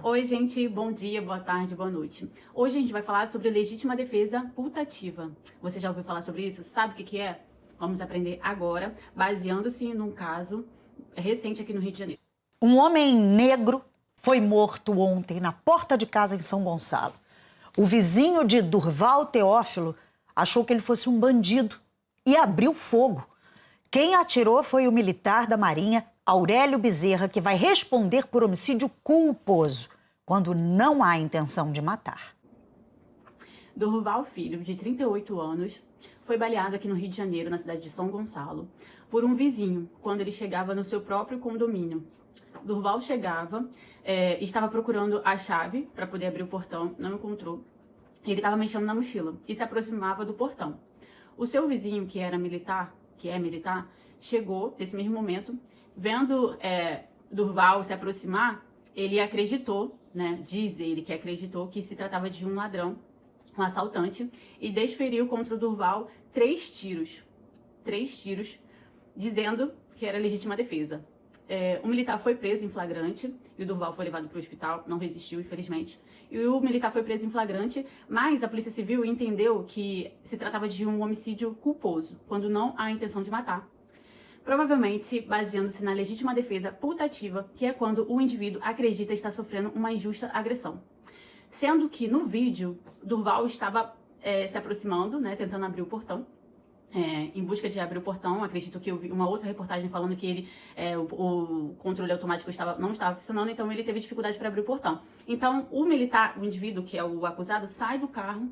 Oi, gente, bom dia, boa tarde, boa noite. Hoje a gente vai falar sobre legítima defesa putativa. Você já ouviu falar sobre isso? Sabe o que é? Vamos aprender agora, baseando-se num caso recente aqui no Rio de Janeiro. Um homem negro foi morto ontem na porta de casa em São Gonçalo. O vizinho de Durval Teófilo achou que ele fosse um bandido e abriu fogo. Quem atirou foi o militar da Marinha, Aurélio Bezerra, que vai responder por homicídio culposo, quando não há intenção de matar. Durval Filho, de 38 anos, foi baleado aqui no Rio de Janeiro, na cidade de São Gonçalo, por um vizinho, quando ele chegava no seu próprio condomínio. Durval chegava, estava procurando a chave para poder abrir o portão, não encontrou. Ele estava mexendo na mochila e se aproximava do portão. O seu vizinho, que é militar, chegou nesse mesmo momento, vendo Durval se aproximar, ele acreditou, né? Diz ele que acreditou que se tratava de um ladrão, um assaltante, e desferiu contra o Durval 3 tiros, dizendo que era legítima defesa. O militar foi preso em flagrante e o Durval foi levado para o hospital, não resistiu, infelizmente. E o militar foi preso em flagrante, mas a Polícia Civil entendeu que se tratava de um homicídio culposo, quando não há intenção de matar. Provavelmente baseando-se na legítima defesa putativa, que é quando o indivíduo acredita estar sofrendo uma injusta agressão. Sendo que no vídeo, Durval estava se aproximando, né, tentando abrir o portão. Em busca de abrir o portão, acredito que eu vi uma outra reportagem falando que o controle automático não estava funcionando, então ele teve dificuldade para abrir o portão. Então o militar, o indivíduo que é o acusado, sai do carro,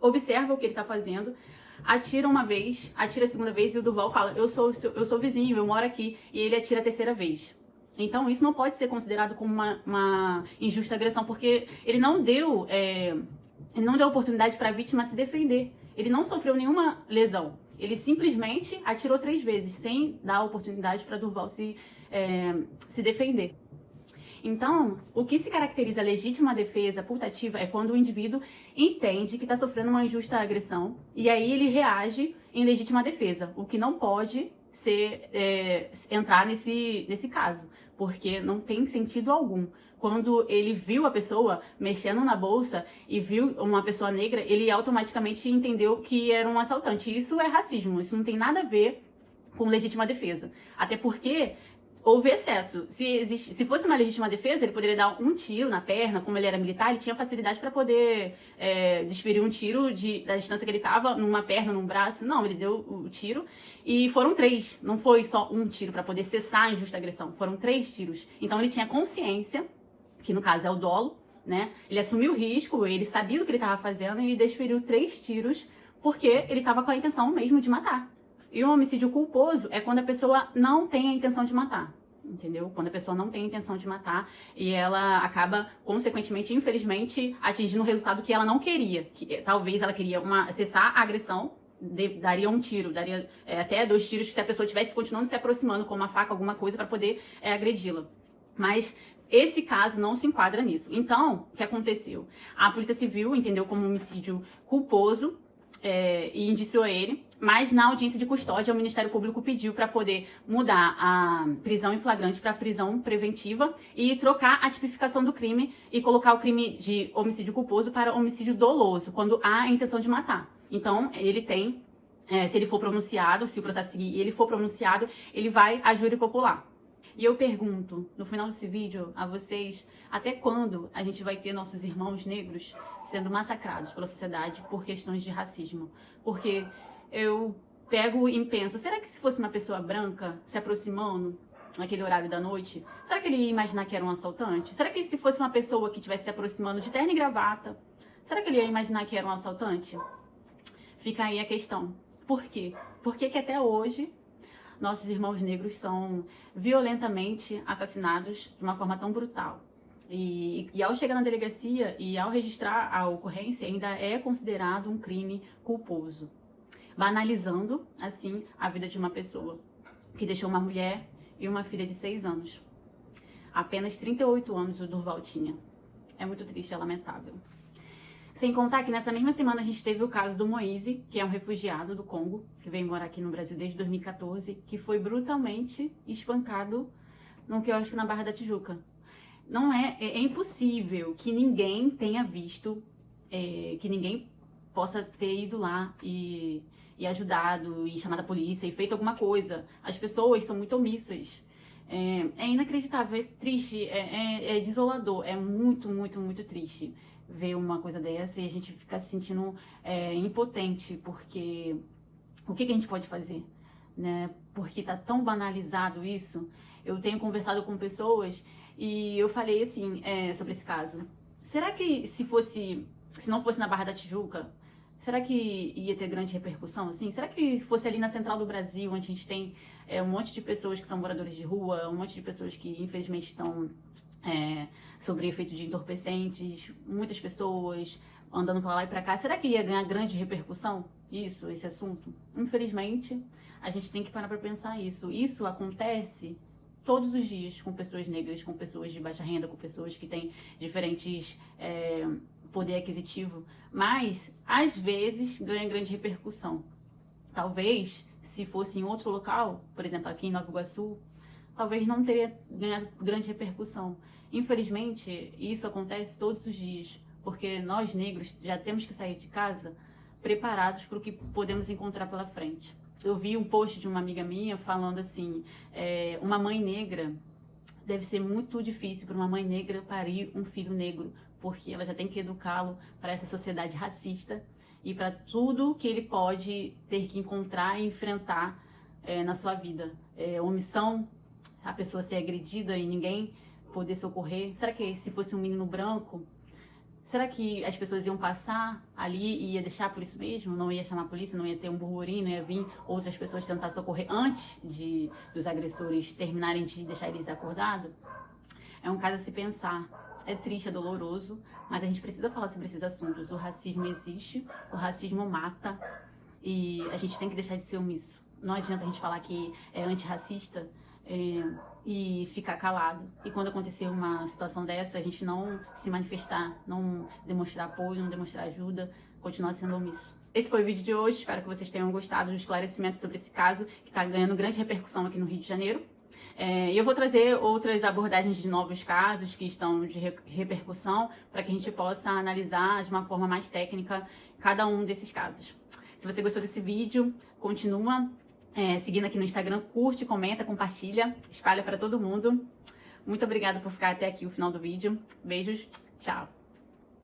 observa o que ele está fazendo, atira uma vez, atira a segunda vez e o Durval fala, eu sou vizinho, eu moro aqui, e ele atira a terceira vez. Então isso não pode ser considerado como uma injusta agressão, porque ele não deu oportunidade para a vítima se defender. Ele não sofreu nenhuma lesão. Ele simplesmente atirou 3 vezes, sem dar oportunidade para Durval se defender. Então, o que se caracteriza a legítima defesa putativa é quando o indivíduo entende que está sofrendo uma injusta agressão e aí ele reage em legítima defesa, o que não pode ser entrar nesse caso, porque não tem sentido algum. Quando ele viu a pessoa mexendo na bolsa e viu uma pessoa negra, ele automaticamente entendeu que era um assaltante. Isso é racismo, isso não tem nada a ver com legítima defesa. Até porque houve excesso. Se fosse uma legítima defesa, ele poderia dar um tiro na perna, como ele era militar, ele tinha facilidade para poder desferir um tiro da distância que ele estava, numa perna, num braço. Não, ele deu o tiro e foram 3. Não foi só um tiro para poder cessar a injusta agressão. Foram 3 tiros. Então ele tinha consciência, que no caso é o dolo, né? Ele assumiu o risco, ele sabia o que ele estava fazendo e desferiu 3 tiros porque ele estava com a intenção mesmo de matar. E um homicídio culposo é quando a pessoa não tem a intenção de matar, entendeu? Quando a pessoa não tem a intenção de matar e ela acaba, consequentemente, infelizmente, atingindo o resultado que ela não queria. Talvez ela queria cessar a agressão, daria um tiro, daria até 2 tiros se a pessoa estivesse continuando se aproximando com uma faca, alguma coisa, para poder agredi-la. Mas esse caso não se enquadra nisso. Então, o que aconteceu? A Polícia Civil entendeu como homicídio culposo e indiciou ele, mas na audiência de custódia o Ministério Público pediu para poder mudar a prisão em flagrante para prisão preventiva e trocar a tipificação do crime e colocar o crime de homicídio culposo para homicídio doloso, quando há a intenção de matar. Então, ele tem, se ele for pronunciado, se o processo seguir e ele for pronunciado, ele vai a júri popular. E eu pergunto, no final desse vídeo, a vocês, até quando a gente vai ter nossos irmãos negros sendo massacrados pela sociedade por questões de racismo? Porque eu pego e penso, será que se fosse uma pessoa branca se aproximando naquele horário da noite, será que ele ia imaginar que era um assaltante? Será que se fosse uma pessoa que estivesse se aproximando de terno e gravata, será que ele ia imaginar que era um assaltante? Fica aí a questão. Por quê? Por que até hoje nossos irmãos negros são violentamente assassinados de uma forma tão brutal? E ao chegar na delegacia e ao registrar a ocorrência, ainda é considerado um crime culposo, banalizando, assim, a vida de uma pessoa que deixou uma mulher e uma filha de 6 anos. Apenas 38 anos o Durval tinha. É muito triste, é lamentável. Sem contar que nessa mesma semana a gente teve o caso do Moise, que é um refugiado do Congo, que veio morar aqui no Brasil desde 2014, que foi brutalmente espancado num quiosque na Barra da Tijuca. Não é impossível que ninguém tenha visto, que ninguém possa ter ido lá e ajudado, e chamado a polícia, e feito alguma coisa. As pessoas são muito omissas. É inacreditável, é triste, é desolador, é muito, muito, muito triste ver uma coisa dessa e a gente ficar se sentindo impotente, porque o que a gente pode fazer, né? Porque tá tão banalizado isso. Eu tenho conversado com pessoas e eu falei assim, sobre esse caso. Será que se não fosse na Barra da Tijuca, será que ia ter grande repercussão, assim? Será que se fosse ali na Central do Brasil, onde a gente tem um monte de pessoas que são moradores de rua, um monte de pessoas que, infelizmente, estão sob efeito de entorpecentes, muitas pessoas andando pra lá e pra cá, será que ia ganhar grande repercussão, esse assunto? Infelizmente, a gente tem que parar pra pensar isso. Isso acontece todos os dias com pessoas negras, com pessoas de baixa renda, com pessoas que têm diferentes poder aquisitivo, mas às vezes ganha grande repercussão. Talvez, se fosse em outro local, por exemplo, aqui em Nova Iguaçu, talvez não teria ganhado grande repercussão. Infelizmente, isso acontece todos os dias, porque nós negros já temos que sair de casa preparados para o que podemos encontrar pela frente. Eu vi um post de uma amiga minha falando assim, uma mãe negra, deve ser muito difícil para uma mãe negra parir um filho negro, porque ela já tem que educá-lo para essa sociedade racista e para tudo que ele pode ter que encontrar e enfrentar na sua vida. Omissão, a pessoa ser agredida e ninguém poder socorrer. Será que se fosse um menino branco, será que as pessoas iam passar ali e ia deixar por isso mesmo? Não ia chamar a polícia, não ia ter um burburinho, não ia vir outras pessoas tentar socorrer antes dos agressores terminarem de deixar eles acordados? É um caso a se pensar. É triste, é doloroso, mas a gente precisa falar sobre esses assuntos. O racismo existe, o racismo mata e a gente tem que deixar de ser omisso. Não adianta a gente falar que é antirracista e ficar calado. E quando acontecer uma situação dessa, a gente não se manifestar, não demonstrar apoio, não demonstrar ajuda, continuar sendo omisso. Esse foi o vídeo de hoje, espero que vocês tenham gostado do esclarecimento sobre esse caso, que está ganhando grande repercussão aqui no Rio de Janeiro. E eu vou trazer outras abordagens de novos casos que estão de repercussão, para que a gente possa analisar de uma forma mais técnica cada um desses casos. Se você gostou desse vídeo, continua seguindo aqui no Instagram, curte, comenta, compartilha, espalha para todo mundo. Muito obrigada por ficar até aqui o final do vídeo. Beijos, tchau!